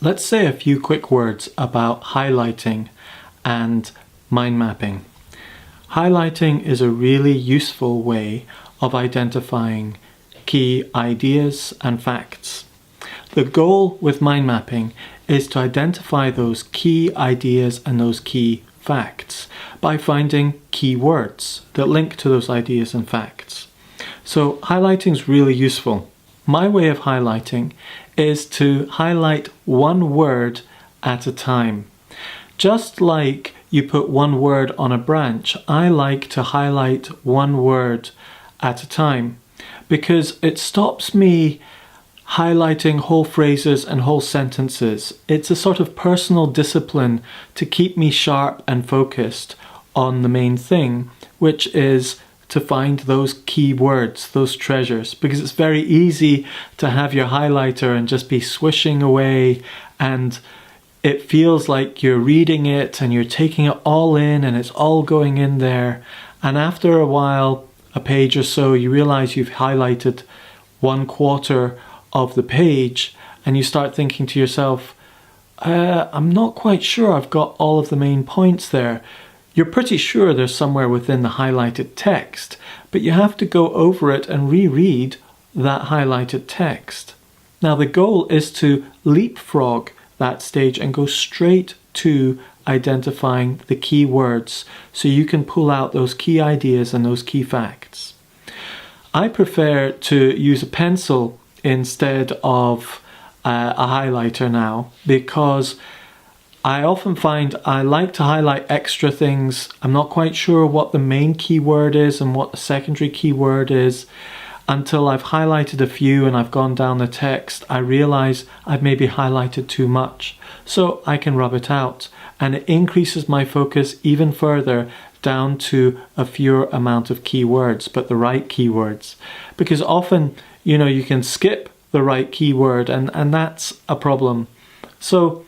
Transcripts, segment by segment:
Let's say a few quick words about highlighting and mind mapping. Highlighting is a really useful way of identifying key ideas and facts. The goal with mind mapping is to identify those key ideas and those key facts by finding key words that link to those ideas and facts. So highlighting is really useful. My way of highlighting is to highlight one word at a time. Just like you put one word on a branch, I like to highlight one word at a time because it stops me highlighting whole phrases and whole sentences. It's a sort of personal discipline to keep me sharp and focused on the main thing, which is to find those key words, those treasures, because it's very easy to have your highlighter and just be swishing away, and it feels like you're reading it and you're taking it all in and it's all going in there, and after a while, a page or so, you realize you've highlighted 1/4 of the page and you start thinking to yourself, I'm not quite sure I've got all of the main points there. You're pretty sure they're somewhere within the highlighted text, but you have to go over it and reread that highlighted text. Now the goal is to leapfrog that stage and go straight to identifying the key words so you can pull out those key ideas and those key facts. I prefer to use a pencil instead of a highlighter now, because I often find I like to highlight extra things. I'm not quite sure what the main keyword is and what the secondary keyword is until I've highlighted a few and I've gone down the text. I realize I've maybe highlighted too much, so I can rub it out, and it increases my focus even further down to a fewer amount of keywords, but the right keywords, because often, you know, you can skip the right keyword and that's a problem. So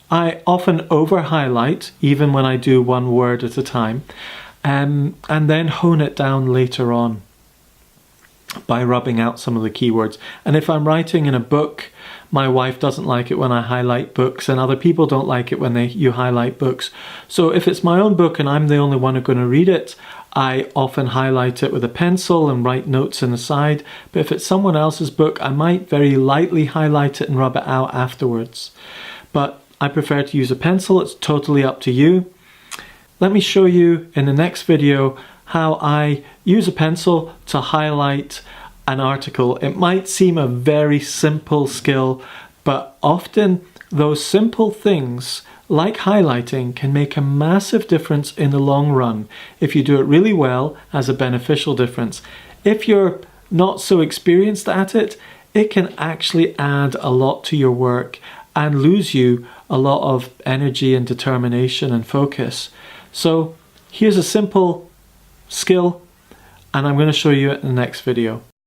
I often over highlight even when I do one word at a time, and then hone it down later on by rubbing out some of the keywords. And if I'm writing in a book, my wife doesn't like it when I highlight books, and other people don't like it when you highlight books. So if it's my own book and I'm the only one who's going to read it, I often highlight it with a pencil and write notes on the side. But if it's someone else's book, I might very lightly highlight it and rub it out afterwards. But I prefer to use a pencil. It's totally up to you. Let me show you in the next video how I use a pencil to highlight an article. It might seem a very simple skill, but often those simple things like highlighting can make a massive difference in the long run. If you do it really well, has a beneficial difference. If you're not so experienced at it, it can actually add a lot to your work and lose you a lot of energy and determination and focus. So here's a simple skill, and I'm going to show you it in the next video.